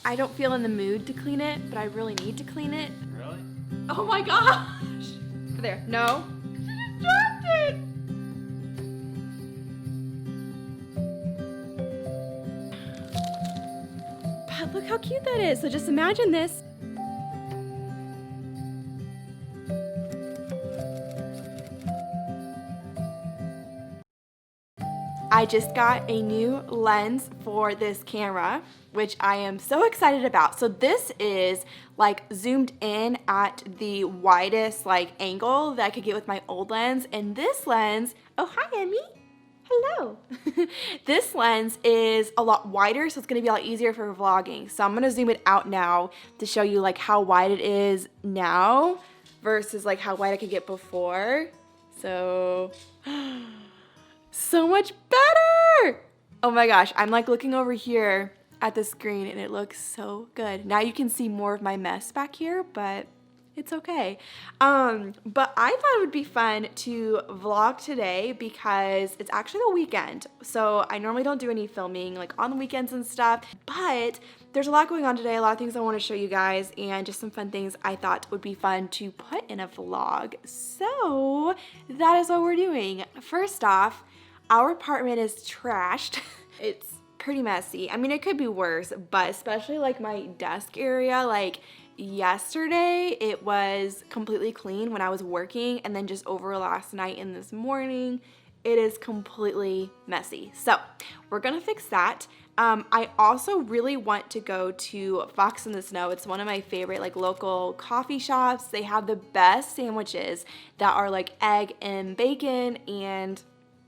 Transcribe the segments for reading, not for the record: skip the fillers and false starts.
I don't feel in the mood to clean it, but I really need to clean it. Really? Oh my gosh! There, no. Distracted! But look how cute that is. So just imagine this. I just got a new lens for this camera, which I am so excited about. So this is like zoomed in at the widest like angle that I could get with my old lens. And this lens, oh hi Emmy, hello. This lens is a lot wider, so it's gonna be a lot easier for vlogging. So I'm gonna zoom it out now to show you like how wide it is now versus like how wide I could get before. So, so much better! Oh my gosh, I'm like looking over here at the screen and it looks so good. Now you can see more of my mess back here, but it's okay. But I thought it would be fun to vlog today because it's actually the weekend. So I normally don't do any filming like on the weekends and stuff, but there's a lot going on today, a lot of things I want to show you guys and just some fun things I thought would be fun to put in a vlog. So that is what we're doing. First off, our apartment is trashed. It's pretty messy. I mean, it could be worse, but especially like my desk area, like yesterday it was completely clean when I was working, and then just over last night and this morning, it is completely messy. So we're gonna fix that. I also really want to go to Fox in the Snow. It's one of my favorite like local coffee shops. They have the best sandwiches that are like egg and bacon, and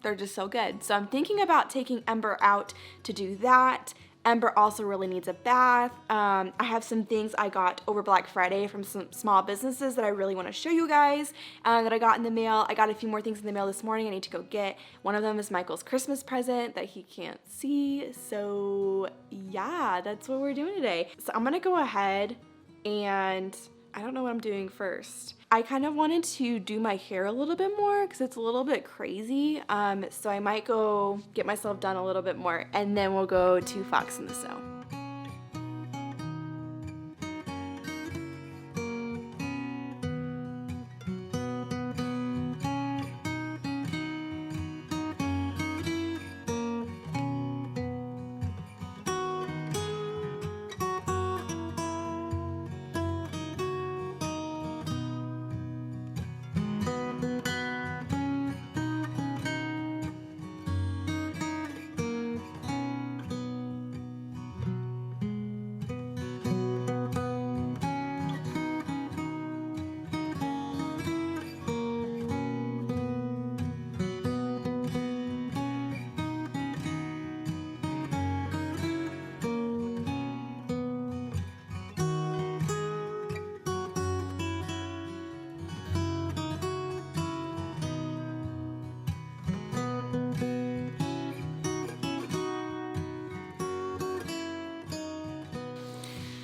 they're just so good. So I'm thinking about taking Ember out to do that. Ember also really needs a bath. I have some things I got over Black Friday from some small businesses that I really want to show you guys that I got in the mail. I got a few more things in the mail this morning I need to go get. One of them is Michael's Christmas present that he can't see. So yeah, that's what we're doing today. So I'm gonna go ahead and I don't know what I'm doing first. I kind of wanted to do my hair a little bit more because it's a little bit crazy. So I might go get myself done a little bit more and then we'll go to Fox in the Snow.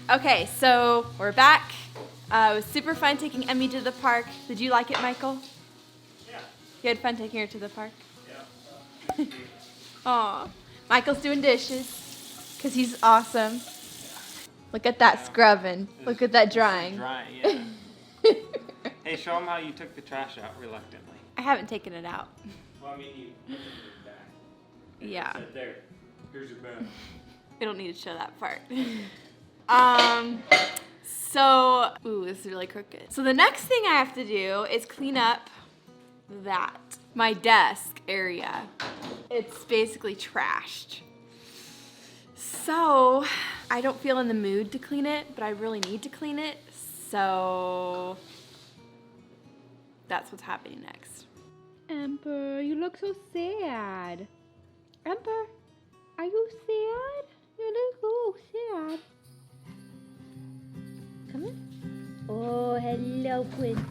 Okay, so we're back. It was super fun taking Emmy to the park. Did you like it, Michael? Yeah. You had fun taking her to the park? Yeah. Aw, Michael's doing dishes because he's awesome. Look at that scrubbing. Look at that drying. Dry, yeah. Hey, show them how you took the trash out reluctantly. I haven't taken it out. Well, I mean, you put it in the bag. Yeah. Sit there. Here's your bag. We don't need to show that part. Ooh, this is really crooked. So the next thing I have to do is clean up my desk area. It's basically trashed. So I don't feel in the mood to clean it, but I really need to clean it. So that's what's happening next. Ember, you look so sad. Ember, are you sad? You look so sad. Come on. Oh, hello, princess.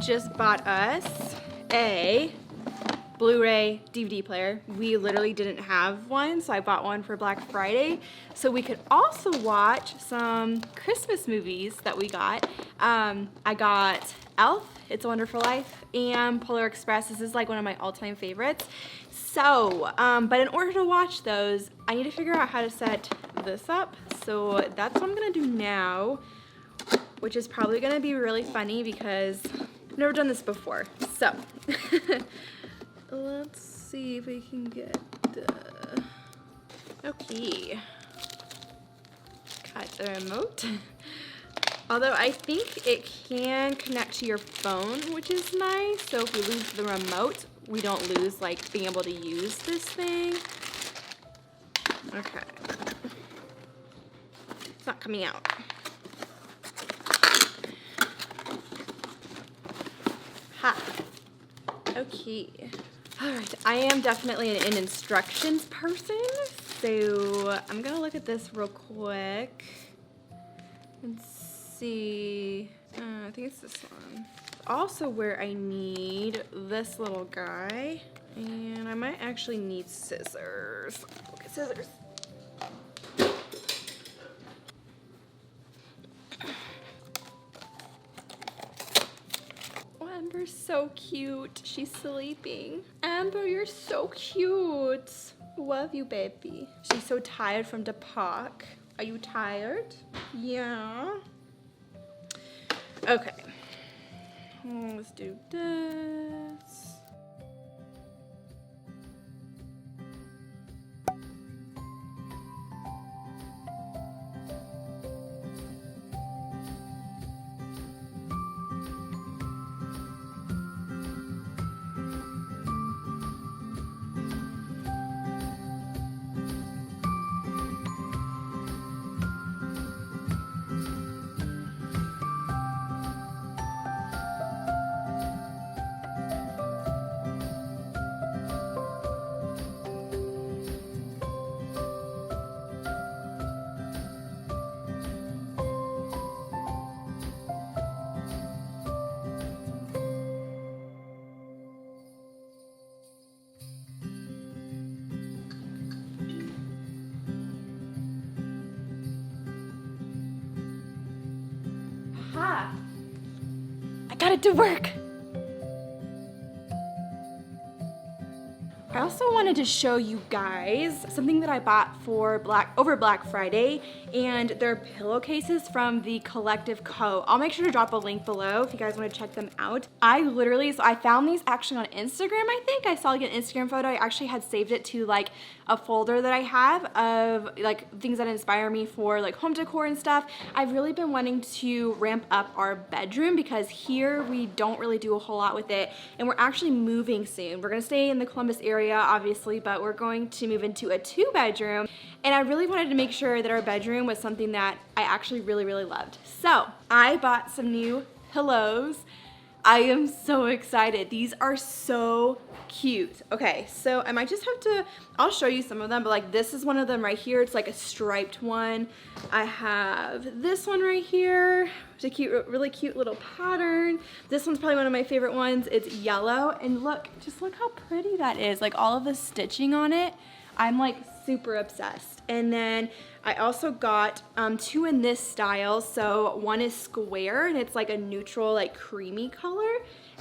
just bought us a Blu-ray DVD player. We literally didn't have one, so I bought one for Black Friday so we could also watch some Christmas movies that we got. I got Elf, It's a Wonderful Life, and Polar Express. This is like one of my all-time favorites. So, but in order to watch those, I need to figure out how to set this up. So that's what I'm gonna do now, which is probably gonna be really funny because I've never done this before. So, let's see if we can get, okay. Got the remote. Although I think it can connect to your phone, which is nice. So if we lose the remote, we don't lose like being able to use this thing. Okay. It's not coming out. Ha. Okay. All right, I am definitely an instructions person, so I'm gonna look at this real quick and see. I think it's this one. Also where I need this little guy, and I might actually need scissors. Look at scissors. Amber's so cute. She's sleeping. Amber, you're so cute. Love you, baby. She's so tired from the park. Are you tired? Yeah. Okay. Let's do this. Aha! I got it to work! I also wanted to show you guys something that I bought for over Black Friday, and they're pillowcases from the Collective Co. I'll make sure to drop a link below if you guys want to check them out. So I found these actually on Instagram, I think. I saw like an Instagram photo. I actually had saved it to like a folder that I have of like things that inspire me for like home decor and stuff. I've really been wanting to ramp up our bedroom because here we don't really do a whole lot with it, and we're actually moving soon. We're gonna stay in the Columbus area obviously, but we're going to move into a 2-bedroom, and I really wanted to make sure that our bedroom was something that I actually really loved. So I bought some new pillows. I am so excited. These are so cute. Okay, so I might just have to, I'll show you some of them, but like this is one of them right here. It's like a striped one. I have this one right here. It's a cute, really cute little pattern. This one's probably one of my favorite ones. It's yellow, and look, just look how pretty that is. Like all of the stitching on it. I'm like super obsessed. And then I also got 2 in this style. So one is square and it's like a neutral, like creamy color.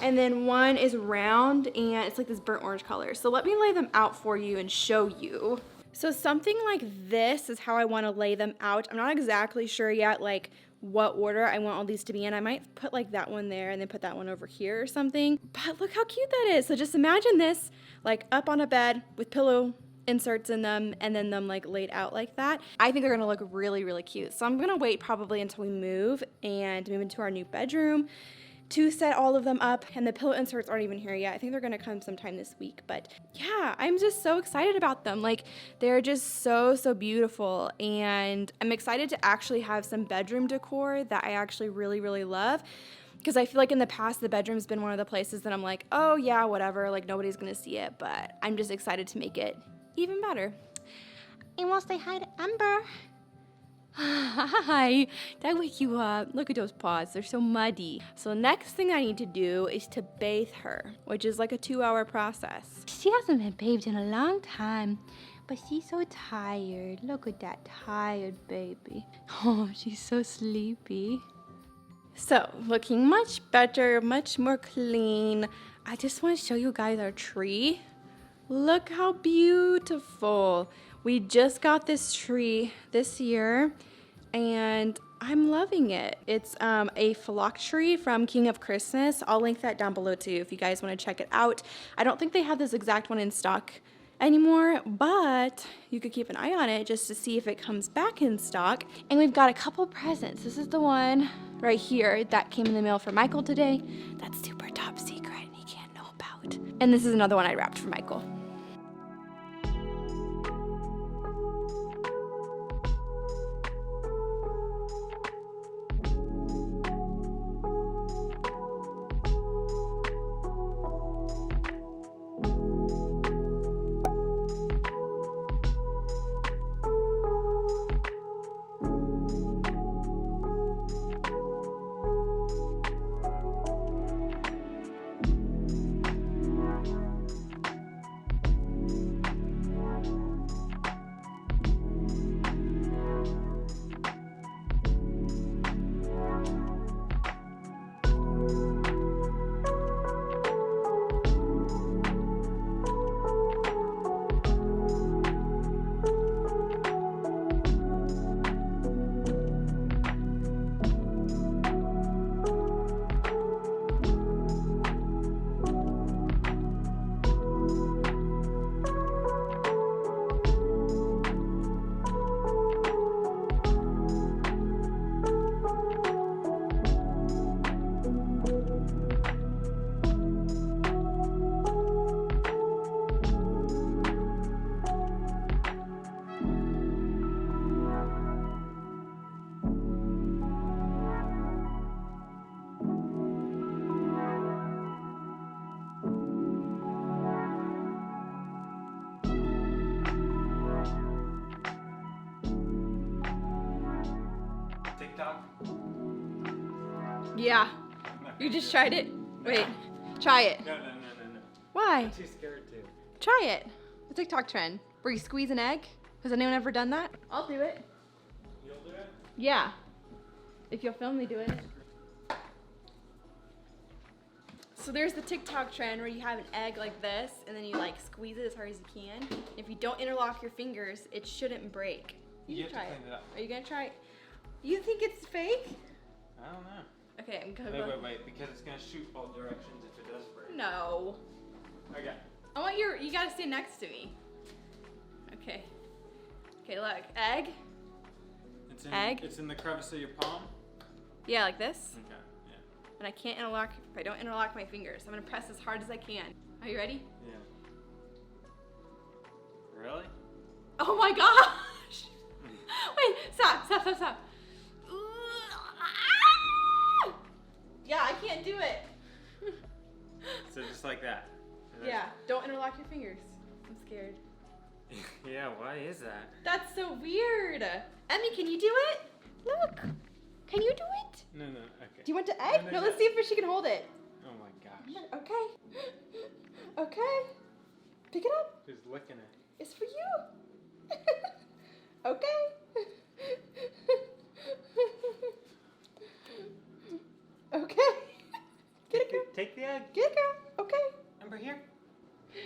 And then one is round and it's like this burnt orange color. So let me lay them out for you and show you. So something like this is how I want to lay them out. I'm not exactly sure yet like what order I want all these to be in. I might put like that one there and then put that one over here or something. But look how cute that is. So just imagine this like up on a bed with pillow inserts in them and then them like laid out like that. I think they're gonna look really cute. So I'm gonna wait probably until we move into our new bedroom to set all of them up, and the pillow inserts aren't even here yet. I think they're gonna come sometime this week, but yeah, I'm just so excited about them. Like they're just so beautiful, and I'm excited to actually have some bedroom decor that I actually really love. Because I feel like in the past, the bedroom's been one of the places that I'm like, oh yeah, whatever, like nobody's gonna see it, but I'm just excited to make it even better. And we'll say hi to Amber. Hi, did I wake you up? Look at those paws, they're so muddy. So next thing I need to do is to bathe her, which is like a 2-hour process. She hasn't been bathed in a long time, but she's so tired. Look at that tired baby. Oh, she's so sleepy. So, looking much better, much more clean. I just want to show you guys our tree. Look how beautiful. We just got this tree this year and I'm loving it. It's a phylloxera from King of Christmas. I'll link that down below too if you guys want to check it out. I don't think they have this exact one in stock anymore, but you could keep an eye on it just to see if it comes back in stock. And we've got a couple presents. This is the one right here that came in the mail for Michael today. That's super top secret and he can't know about. And this is another one I wrapped for Michael. TikTok? Yeah. You just tried it? Wait, try it. No. Why? I'm too scared to. Try it. The TikTok trend where you squeeze an egg. Has anyone ever done that? I'll do it. You'll do it? Yeah. If you'll film me doing it. So there's the TikTok trend where you have an egg like this and then you like squeeze it as hard as you can. If you don't interlock your fingers, it shouldn't break. You can try it. Are you gonna try it? You think it's fake? I don't know. Okay, I'm gonna go. Wait, because it's gonna shoot all directions if it does break. No. Okay. I want you gotta stay next to me. Okay. Okay, look. Egg. Egg. It's in the crevice of your palm? Yeah, like this. Okay, yeah. And I can't interlock, if I don't interlock my fingers. I'm gonna press as hard as I can. Are you ready? Yeah. Really? Oh my gosh! Wait, stop. Yeah, I can't do it. So just like that? Yeah, don't interlock your fingers. I'm scared. Yeah, why is that? That's so weird. Emmy, can you do it? Look. Can you do it? No, okay. Do you want to egg? No, let's see if she can hold it. Oh my gosh. Okay. Okay. Pick it up. She's licking it. It's for you. Okay. Okay. Get it, girl. Take the egg. Get it, girl. Okay. Remember here?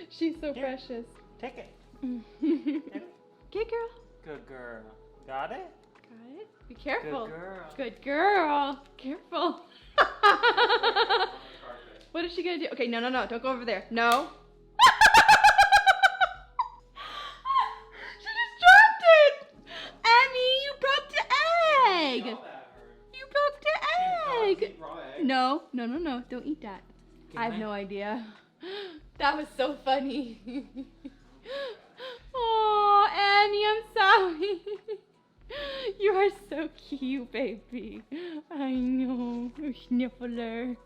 She's so Here. precious. Take it. Get it, girl. Good girl. Got it? Got it. Be careful. Good girl. Good girl. Careful. What is she gonna do? Okay, no. Don't go over there. No. She just dropped it. Emmy, you broke the egg. You broke the egg. No. Don't eat that. I have no idea. That was so funny. Oh, Annie, I'm sorry. You are so cute, baby. I know. Sniffler.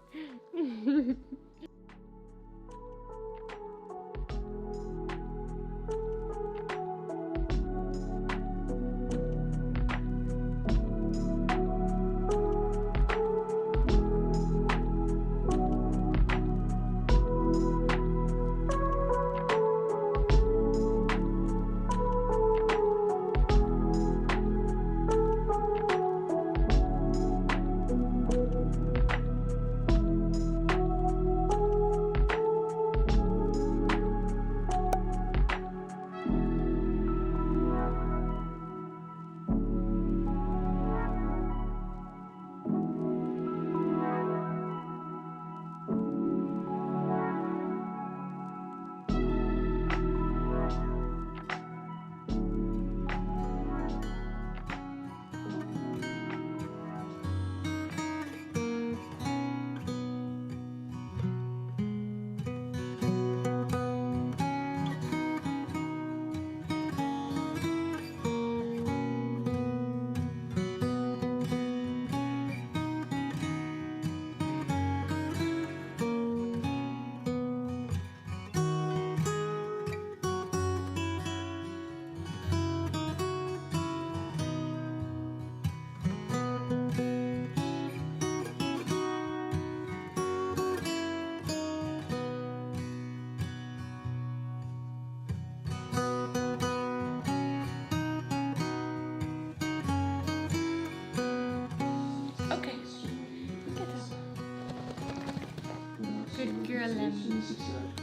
lemon.